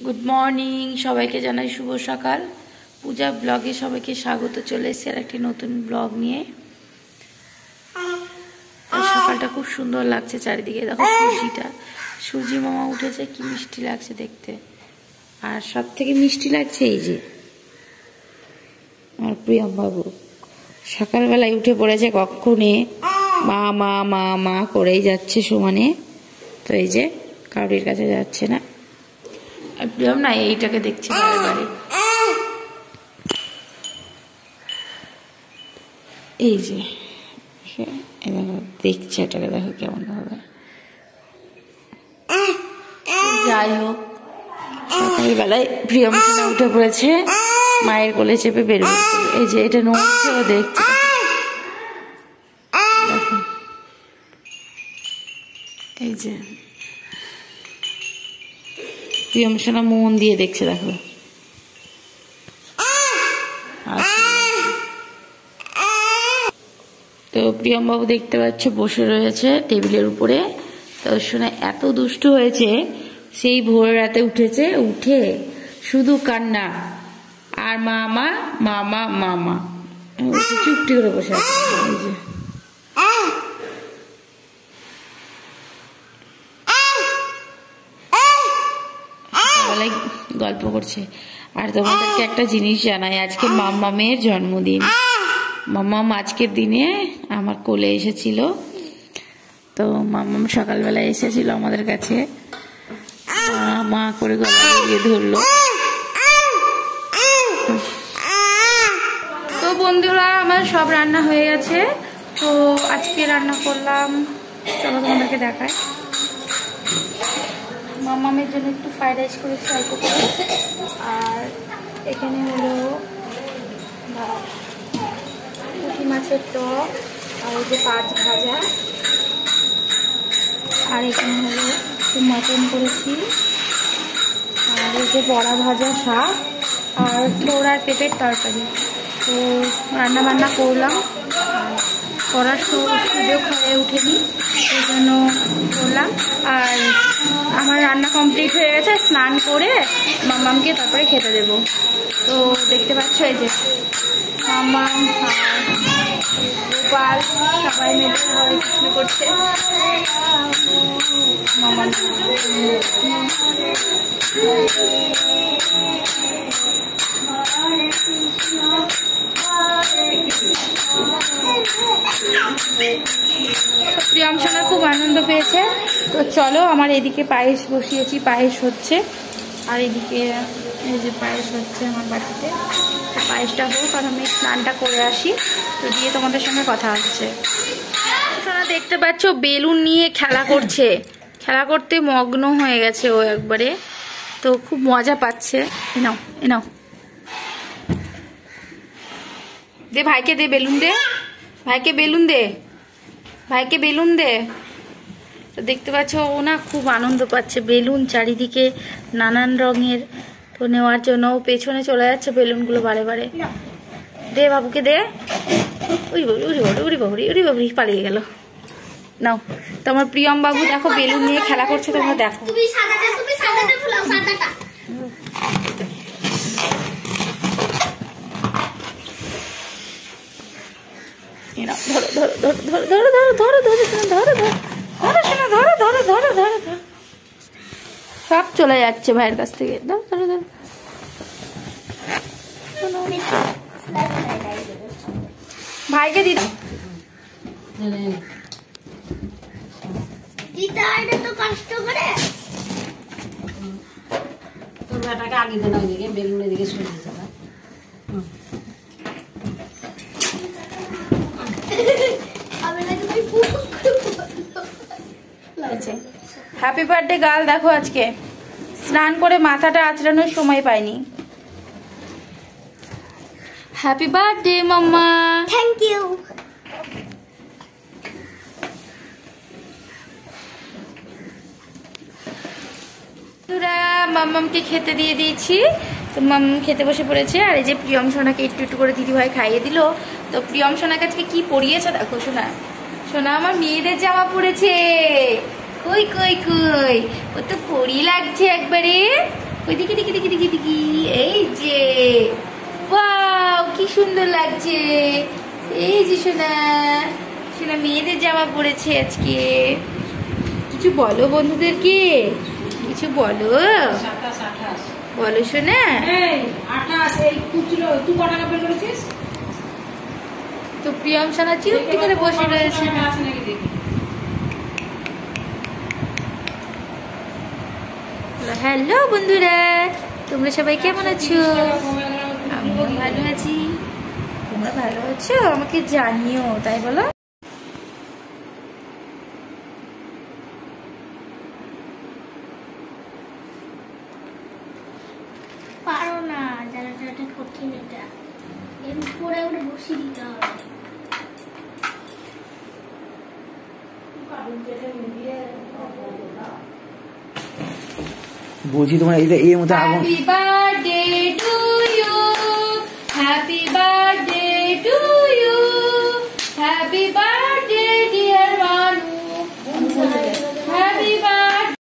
Good morning, সবাইকে জানাই শুভ সকাল। পূজা ব্লগে সবাইকে স্বাগত। চলে এসেছে আর একটি নতুন ব্লগ নিয়ে। সকালটা খুব সুন্দর লাগছে চারিদিকে, দেখো সূর্যিটা। সূর্যি মামা উঠেছে, কি মিষ্টি লাগছে দেখতে। আর সব থেকে মিষ্টি লাগছে এই যে আমার প্রিয়ম বাবু সকালবেলায় উঠে পড়েছে, কক্ষণে মা মা মা মা করেই যাচ্ছে সমানে। তো এই যে কাউরির কাছে যাচ্ছে না। আর প্রিয়ম না এইটাকে দেখছে বারে, এই যে দেখছে এটাকে, দেখো কেমন ভাবে। যাই হোক, সকালবেলায় প্রিয়ম উঠে পড়েছে, মায়ের কোলে চেপে বেরোবে। এই যে এটা নড়ছে, ও দেখছে। দেখো এই যে প্রিয়ম সোনা মন দিয়ে দেখছে, দেখো। তো প্রিয়ম বাবু দেখতে পাচ্ছ বসে রয়েছে টেবিলের উপরে। তো শোনা এত দুষ্টু হয়েছে, সেই ভোর রাতে উঠেছে, উঠে শুধু কান্না আর মামা মামা মামা, চুপটি করে বসে আছে। এই যে গল্প করছে। আর তোমাদেরকে একটা জিনিস জানাই, আজকে মাম্মামের জন্মদিন। মাম্মাম আজকের দিনে আমার কোলে এসেছিল। তো মাম্মাম সকালবেলায় এসেছিল আমাদের কাছে, মা করে গলা জড়িয়ে ধরলো। তো বন্ধুরা, আমার সব রান্না হয়ে গেছে। তো আজকে রান্না করলাম, চলো তোমাদেরকে দেখায়। মামামের জন্য একটু ফ্রাইড রাইস করেছি অল্প করে। আর এখানে হলো পুঁটি মাছের টক, আর ওই যে পাঁচ ভাজা। আর এখানে হলো একটু মটন করেছি, আর ওই যে বড়া ভাজা, শাক, আর থোড় আর পেঁপের তরকারি। তো রান্না বান্না করলাম, করার সুযোগ হয়ে উঠেনি, সেই জন্য করলাম। আর আমার রান্না কমপ্লিট হয়ে গেছে, স্নান করে মাম্মামকে তারপরে খেতে দেব। তো দেখতে পাচ্ছ এই যে মাম্মাম আর গোপাল সবাই মিলে হরে কৃষ্ণ করছে। মাম্মাম প্রিয়ম সোনা খুব আনন্দ পেয়েছে। তো চলো, আমার এদিকে পায়েস বসিয়েছি, পায়েস হচ্ছে। আর এদিকে এই যে পায়েস হচ্ছে আমার বাড়িতে। পায়েসটা হোক, আর আমি স্নানটা করে আসি, তো দিয়ে তোমাদের সঙ্গে কথা হচ্ছে। সোনা দেখতে পাচ্ছ বেলুন নিয়ে খেলা করছে, খেলা করতে মগ্ন হয়ে গেছে ও একবারে। তো খুব মজা পাচ্ছে। এনাও এনাও, দে ভাইকে, দে বেলুন দে, ভাইকে বেলুন দে, ভাইকে বেলুন দে। তো দেখতে পাচ্ছ ও না খুব আনন্দ পাচ্ছে, বেলুন চারিদিকে নানান রঙের। তো নেওয়ার জন্য ও পেছনে চলে যাচ্ছে বেলুনগুলো বারে বারে। দে বাবুকে দে। উড়ি বাবুরি উড়ি বাবুরি উড়ি বাবুরি উড়ি বাবুরি, পালিয়ে গেল। নাও, তো আমার প্রিয়ম বাবু দেখো বেলুন নিয়ে খেলা করছে, তোমরা দেখো। ধরো ধরো ধরো ধরো ধরো ধরো ধরো ধরো ধরো ধরো ধরো ধরো ধরো, সব চলে যাচ্ছে ভাইয়ের কাছ থেকে। ধরো ধরো ধরো, ভাইকে দিদি কষ্ট করে তোর বেটাকে আগে দেন, ওইদিকে বেলুনের দিকে শুয়ে দিতে। Happy birthday girl. দেখো আজকে স্নান করে মাথাটা আঁচড়ানোর সময় পাইনি। হ্যাপি বার্থডে মাম্মা। Thank you. মাম্মামকে খেতে দিয়ে দিয়েছি, তো মাম্মাম খেতে বসে পড়েছে। আর এই যে প্রিয়ম সোনাকে একটু একটু করে দিদিভাই খাইয়ে দিল। তো প্রিয়ম সোনাকে আজকে কি পরিয়েছে দেখো। সোনা সোনা আমার মেয়েদের জামা পরেছে। কই কই কই, ও তো পরি লাগছে একবারে। ওইদিকে দিকে দিকে দিকে দিকে। এই যে ওয়াও কি সুন্দর লাগছে। এই যে সোনা সোনা মেয়েদের জামা পরেছে আজকে। কিছু বলো বন্ধুদেরকে, কিছু বলো, বলো সোনা। তো প্রিয়ম সোনা চিরুপটি করে বসে রয়েছে। হ্যালো বন্ধুরা, তোমরা সবাই কেমন আছো? আমিও ভালো আছি। তোমরা ভালো আছো? আমাকে জানিও, তাই বলো। পারো না, জানাটা কঠিন। এটা এর উপরে ওটা বসিয়ে দিতে হবে। বলছি তোমার এই মতো আগুন। Happy birthday to